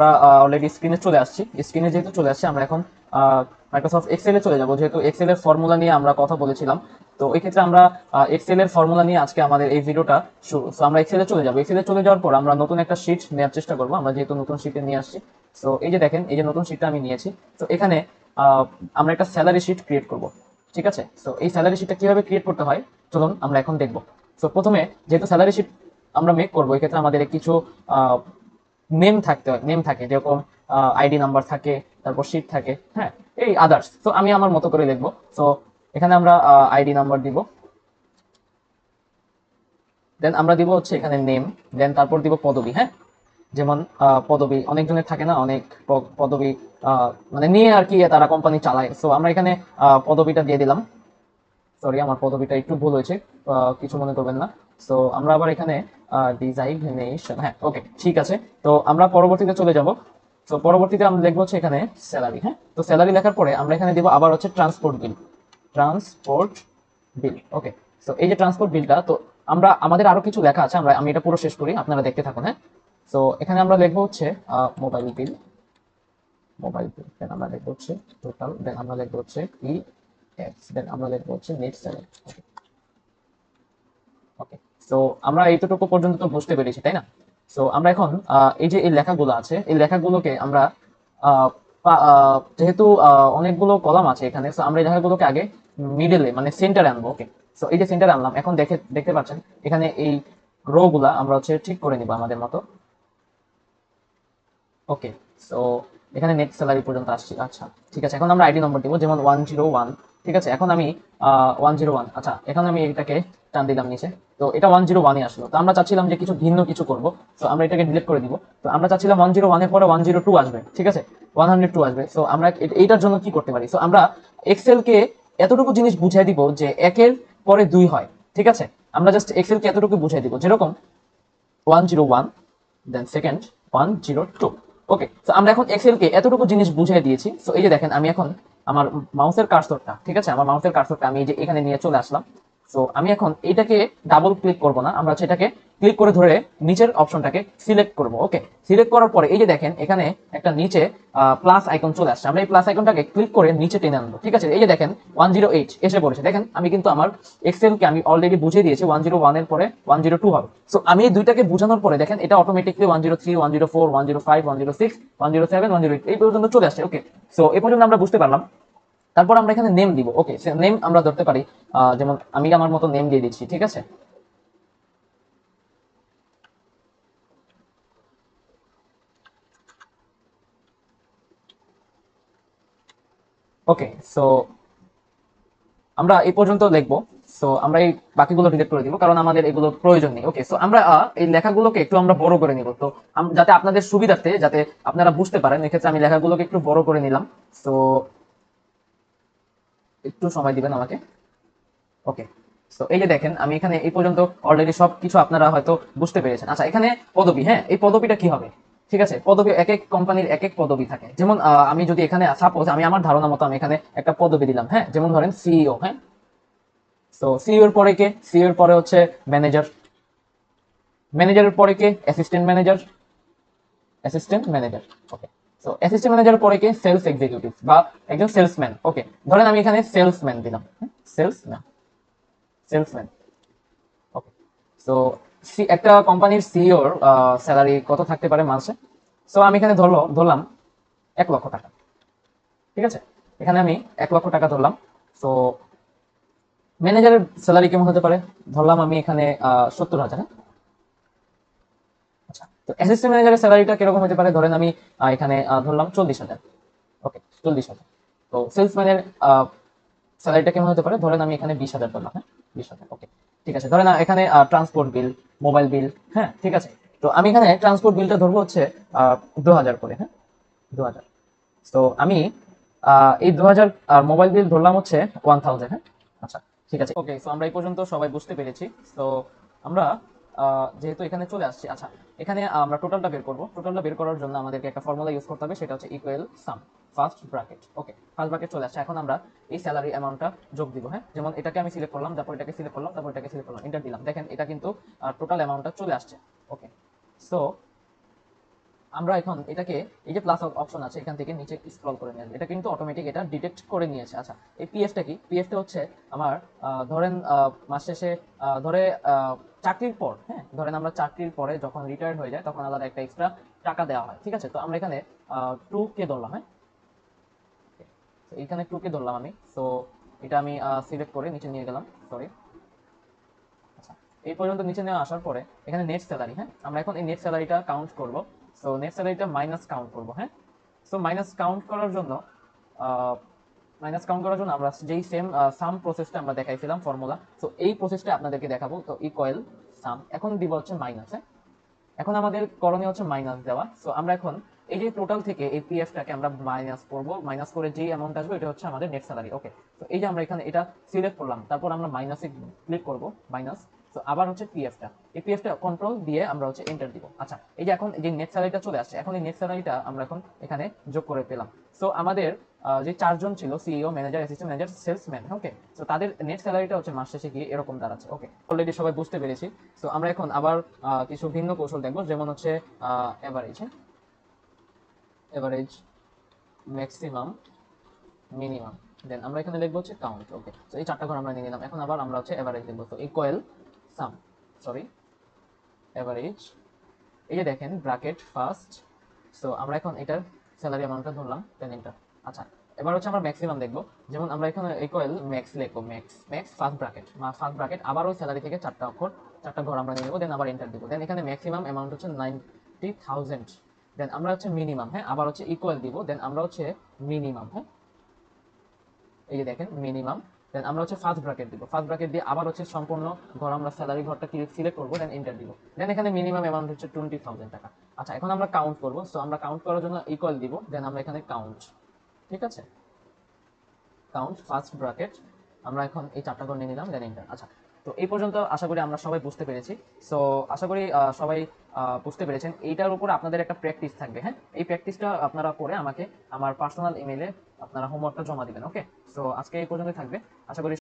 আমরা অলরেডি স্ক্রিনে চলে আসছি। স্ক্রিনে যেহেতু চলে আসছি, আমরা এখন মাইক্রোসফট এক্সেলে চলে যাব, যেহেতু এক্সেল এর ফর্মুলা নিয়ে আমরা কথা বলেছিলাম। তো এই ক্ষেত্রে আমরা এক্সেল এর ফর্মুলা নিয়ে আজকে আমাদের এই ভিডিওটা শুরু। তো আমরা এক্সেলে চলে যাব। এক্সেলে চলে যাওয়ার পর আমরা নতুন একটা শিট নেওয়ার চেষ্টা করব, আমরা যেহেতু নতুন শিটে নিয়ে আসছি। তো এই যে দেখেন, এই যে নতুন শিটটা আমি নিয়েছি। তো এখানে আমরা একটা স্যালারি শিট ক্রিয়েট করব। ঠিক আছে, তো এই স্যালারি শিটটা কিভাবে ক্রিয়েট করতে হয় চলুন আমরা এখন দেখব। তো প্রথমে যেহেতু স্যালারি শিট আমরা মেক করবো, এক্ষেত্রে আমাদের কিছু নেম থাকতে হয়, নেম থাকে, যেরকম আইডি নাম্বার থাকে, তারপর শিট থাকে, হ্যাঁ, এই আদার্স। তো আমি আমার মতো করে লিখবো। তো এখানে আমরা আইডি নাম্বার দিব, দেন আমরা দিব হচ্ছে এখানে নেম, দেন তারপর দিব পদবি। হ্যাঁ, যেমন পদবি অনেকজনের থাকে না, অনেক পদবি মানে নিয়ে আর কি তারা কোম্পানি চালায়। সো আমরা এখানে পদবিটা দিয়ে দিলাম। সরি, আমার পদবিটা একটু ভুল হয়েছে, কিছু মনে করবেন না। তো আমরা আবার এখানে ডিজাইনেশন, হ্যাঁ ওকে ঠিক আছে। তো আমরা পরবর্তীতে চলে যাব। তো পরবর্তীতে আমরা লিখবো হচ্ছে এখানে স্যালারি। হ্যাঁ, তো স্যালারি লেখার পরে আমরা এখানে দিব আবার হচ্ছে ট্রান্সপোর্ট বিল, ট্রান্সপোর্ট বিল। ওকে, তো এই যে ট্রান্সপোর্ট বিলটা, তো আমরা আমাদের আরো কিছু লেখা আছে, আমি এটা পুরো শেষ করি, আপনারা দেখতে থাকুন। হ্যাঁ, তো এখানে আমরা লিখবো হচ্ছে মোবাইল বিল, মোবাইল বিল, দেন আমরা লিখবো হচ্ছে টোটাল, দেন আমরা লিখবো হচ্ছে ই এক্স, দেন আমরা লিখবো হচ্ছে নেট স্যালারি। ওকে, তো আমরা এইটুকু পর্যন্ত তো বুঝতে পেরেছি, তাই না? তো আমরা এখন এই যে এই লেখাগুলো আছে, এই লেখাগুলোকে আমরা যেহেতু অনেকগুলো কলাম আছে এখানে, তো আমরা এই লেখাগুলোকে আগে মিডলে মানে সেন্টারে আনবো। ওকে, তো এই যে সেন্টারে আনলাম, এখন দেখতে পাচ্ছেন এখানে এই রো গুলা আমরা হচ্ছে ঠিক করে নিব আমাদের মতো। ওকে, সো এখানে নেট স্যালারি পর্যন্ত আসছি। আচ্ছা ঠিক আছে, এখন আমরা আইডি নম্বর দিব, যেমন 101। ঠিক আছে, এখন আমি 101, আচ্ছা এখন আমি এটাকে টান দিলাম নিচে। তো এটা 101-এ আসলো। তো আমরা চাচ্ছিলাম যে কিছু ভিন্ন কিছু করব। তো আমরা এটাকে ডিলিট করে দিব। তো আমরা চাচ্ছিলাম 101-এর পরে 102 আসবে। ঠিক আছে, 102 আসবে। তো আমরা এইটার জন্য কি করতে পারি? তো আমরা এক্সেলকে এতটুকু জিনিস বুঝাই দিব যে একের পরে 2 হয়। ঠিক আছে, আমরা জাস্ট এক্সেলকে এতটুকু বুঝাই দিব, যেরকম 101, দেন সেকেন্ড 102। ওকে, তো আমরা এখন এক্সেল কে এতটুকু জিনিস বুঝিয়ে দিয়েছি। তো এই যে দেখেন, আমি এখন আমার মাউসের কার্সরটা, ঠিক আছে, আমার মাউসের কার্সরটা আমি এই যে এখানে নিয়ে চলে আসলাম। তো আমি এখন এটাকে ডাবল ক্লিক করব না, আমরা হচ্ছে এটাকে ক্লিক করে ধরে নিচের অপশনটাকে সিলেক্ট করব। ওকে, সিলেক্ট করার পরে এই যে দেখেন এখানে একটা নিচে প্লাস আইকন চলে আসছে, আমরা এই প্লাস আইকনটাকে ক্লিক করে নিচে টেনে আনবো। ঠিক আছে, এই যে দেখেন 108 এসে পড়েছে। দেখেন আমি কিন্তু আমার এক্সেল কে আমি অলরেডি বুঝিয়ে দিয়েছি 101 এর পরে 102 হবে। সো আমি এই দুইটাকে বোঝানোর পরে দেখেন এটা অটোমেটিকলি 103, 104, 105, 106, 107, 108 এই পর্যন্ত চলে আসছে। ওকে, সো এই পর্যন্ত আমরা বুঝতে পারলাম। তারপর আমরা এখানে নেম দিব। ওকে, নেম আমরা ধরতে পারি, যেমন আমি আমার মতো নেম দিয়ে দিচ্ছি। ঠিক আছে, ওকে, সো আমরা এই পর্যন্ত লিখবো। সো আমরা এই বাকিগুলো ডিলিট করে দিব, কারণ আমাদের এগুলো প্রয়োজন নেই। ওকে, সো আমরা এই লেখাগুলোকে একটু আমরা বড় করে নিব। তো যাতে আপনাদের সুবিধার্থে, যাতে আপনারা বুঝতে পারেন, এক্ষেত্রে আমি লেখাগুলোকে একটু বড় করে নিলাম। সো একটু সময় দিবেন আমাকে। ওকে, তো এই যে দেখেন আমি এখানে এই পর্যন্ত অলরেডি সবকিছু আপনারা হয়তো বুঝতে পেরেছেন। আচ্ছা, এখানে পদবি, হ্যাঁ এই পদবিটা কি হবে? ঠিক আছে, পদবি এক এক কোম্পানির এক এক পদবি থাকে। যেমন আমি যদি এখানে সাপোজ আমি আমার ধারণা মতো আমি এখানে একটা পদবি দিলাম, হ্যাঁ, যেমন ধরেন সিইও। হ্যাঁ, তো সিইও এর পরে কে? সিইও এর পরে হচ্ছে ম্যানেজার, ম্যানেজারের পরে কে? Assistant manager, assistant manager. Okay, তো অ্যাসিস্ট্যান্ট ম্যানেজারের পরে কে? সেলস এক্সিকিউটিভ বা একজন সেলসম্যান। ওকে, ধরেন আমি এখানে সেলসম্যান দিলাম, সেলসম্যান, সেলসম্যান। ওকে, তো একটা কোম্পানির সিইওর স্যালারি কত থাকতে পারে মাসে? সো আমি এখানে ধরলাম 1 লক্ষ টাকা। ঠিক আছে, এখানে আমি 1 লক্ষ টাকা ধরলাম। তো ম্যানেজারের স্যালারি কেমন হতে পারে? ধরলাম আমি এখানে 70,000। আচ্ছা, তো অ্যাসিস্ট্যান্ট ম্যানেজারের স্যালারিটা কিরকম হতে পারে? ধরেন আমি এখানে ধরলাম 40,000। ওকে, 40,000। তো সেলসম্যানের স্যালারিটা কেমন হতে পারে? ধরেন আমি এখানে 20,000 ধরলাম। হ্যাঁ, 20,000। ওকে, ঠিক আছে, ধরেন এখানে ট্রান্সপোর্ট বিল, মোবাইল বিল, হ্যাঁ ঠিক আছে। তো আমি এখানে ট্রান্সপোর্ট বিলটা ধরবো হচ্ছে 2,000 করে। হ্যাঁ, 2,000। তো আমি এই 2,000 মোবাইল বিল ধরলাম হচ্ছে 1,000। হ্যাঁ, আচ্ছা ঠিক আছে। ওকে, তো আমরা এই পর্যন্ত সবাই বুঝতে পেরেছি। তো আমরা যেহেতু এখানে চলে আসছি, আচ্ছা এখানে আমরা টোটালটা বের করব। টোটালটা বের করার জন্য আমাদেরকে একটা ফর্মুলা ইউজ করতে হবে, সেটা হচ্ছে ইকুয়াল সাম, ফার্স্ট ব্র্যাকেট। ওকে, ফার্স্ট ব্র্যাকেট চলে আসছে। এখন আমরা এই স্যালারি অ্যামাউন্টটা যোগ দিব। হ্যাঁ, যেমন এটাকে আমি সিলেক্ট করলাম, তারপর এটাকে সিলেক্ট করলাম, তারপর এটাকে সিলেক্ট করলাম, এন্টার দিলাম। দেখেন এটা কিন্তু টোটাল অ্যামাউন্টটা চলে আসছে। ওকে, সো আমরা এখন এটাকে এই যে প্লাস অপশন আছে এখান থেকে নিচে স্ক্রল করে নিয়ে আসবে, এটা কিন্তু অটোমেটিক এটা ডিটেক্ট করে নিয়েছে। আচ্ছা, এই পিএফটা কি? পিএফটা হচ্ছে আমার ধরেন মাস শেষে ধরে চাকরির পর, হ্যাঁ ধরেন আমরা চাকরির পরে যখন রিটায়ার্ড হয়ে যায় তখন আলাদা একটা এক্সট্রা টাকা দেওয়া হয়, ঠিক আছে? তো আমরা এখানে 2K ধরলাম, হ্যাঁ তো এখানে 2K ধরলাম আমি। তো এটা আমি সিলেক্ট করে নিচে নিয়ে গেলাম, সরি। আচ্ছা, এই পর্যন্ত নিচে নেওয়া আসার পরে এখানে নেট স্যালারি, হ্যাঁ আমরা এখন এই নেট স্যালারিটা কাউন্ট করব। সো নেট স্যালারিটা মাইনাস কাউন্ট করব, হ্যাঁ। সো মাইনাস কাউন্ট করার জন্য আমরা যেই সেম সাম প্রসেসটা আমরা দেখাইছিলাম ফর্মুলা, সো এই প্রসেসটা আপনাদেরকে দেখাবো। তো ইকুয়াল সাম এখন দিব হচ্ছে মাইনাস, হ্যাঁ। এখন আমাদের করণীয় হচ্ছে মাইনাস দেওয়া। সো আমরা এখন এই যে টোটাল থেকে এই পিএফটাকে আমরা মাইনাস করব, মাইনাস করে যে অ্যামাউন্ট আসবে এটা হচ্ছে আমাদের নেট স্যালারি। ওকে, তো এই যে আমরা এখানে এটা সিলেক্ট করলাম, তারপর আমরা মাইনাসে ক্লিক করব, মাইনাস। তো আবার হচ্ছে পিএফটা, এই পিএফটা কন্ট্রোল দিয়ে আমরা হচ্ছে এন্টার দিব। আচ্ছা, এই যে এখন এই যে নেট স্যালারিটা চলে আসছে, এখন এই নেট স্যালারিটা আমরা এখন এখানে যোগ করে পেলাম। সো আমাদের যে চারজন ছিল, CEO, manager, assistant manager, salesman, okay, so তাদের নেট স্যালারিটা হচ্ছে মাস শেষে গিয়ে এরকম দাঁড়াচ্ছে। ওকে, অলরেডি সবাই বুঝতে পেরেছি। সো আমরা এখন আবার কিছু ভিন্ন কৌশল দেখবো, যেমন হচ্ছে এভারেজ, হ্যাঁ এভারেজ, ম্যাক্সিমাম, মিনিমাম, দেন আমরা এখানে লিখবো হচ্ছে কাউন্ট। ওকে, তো এই চারটা ঘর আমরা নিয়ে নিলাম। এখন আবার আমরা হচ্ছে এভারেজ লিখবো, তো ইকুয়াল সাম, সরি এভারেজ, এই যে দেখেন ব্র্যাকেট ফার্স্ট। সো আমরা এখন এটার স্যালারি অ্যামাউন্টটা ধরলাম, দেন এন্টার। আচ্ছা, এবার হচ্ছে আমরা ম্যাক্সিমাম দেখবো, যেমন আমরা এখানে ইকুয়াল ম্যাক্স লিখবো, ম্যাক্স ম্যাক্স ফার্স্ট ব্র্যাকেট আবার ওই স্যালারি থেকে চারটা অক্ষর, চারটা ঘর আমরা নিয়ে নেবো, দেন আবার এন্টার দেবো। দেন এখানে ম্যাক্সিমাম অ্যামাউন্ট হচ্ছে 90,000। দেন আমরা হচ্ছে মিনিমাম, হ্যাঁ আবার হচ্ছে ইকুয়াল দিব, দেন আমরা হচ্ছে মিনিমাম, হ্যাঁ এই যে দেখেন মিনিমাম। দেন আমরা হচ্ছে ফার্স্ট ব্র্যাকেট দিব, ফার্স্ট ব্র্যাকেট দিয়ে আবার হচ্ছে সম্পূর্ণ ঘর আমরা স্যালারি ঘরটা সিলেক্ট করবো, দেন এন্টার দিব। দেন এখানে মিনিমাম অ্যামাউন্ট হচ্ছে 20,000 টাকা। আচ্ছা, এখন আমরা কাউন্ট করবো। সো আমরা কাউন্ট করার জন্য ইকুয়াল দিব, দেন আমরা এখানে কাউন্ট, ঠিক আছে, কাউন্ট ফার্স্ট ব্র্যাকেট, আমরা এখন এই চারটা করে নিয়ে নিলাম, দেন এন্টার। আচ্ছা, তো এই পর্যন্ত আশা করি আমরা সবাই বুঝতে পেরেছি। সো আশা করি সবাই বুঝতে পেরেছেন। এইটার উপর আপনাদের একটা প্র্যাকটিস থাকবে, হ্যাঁ এই প্র্যাকটিসটা আপনারা করে আমাকে আমার পার্সোনাল ইমেইলে আপনারা হোমওয়ার্কটা জমা দিবেন। ওকে, সো আজকে এই পর্যন্তই থাকবে, আশা করি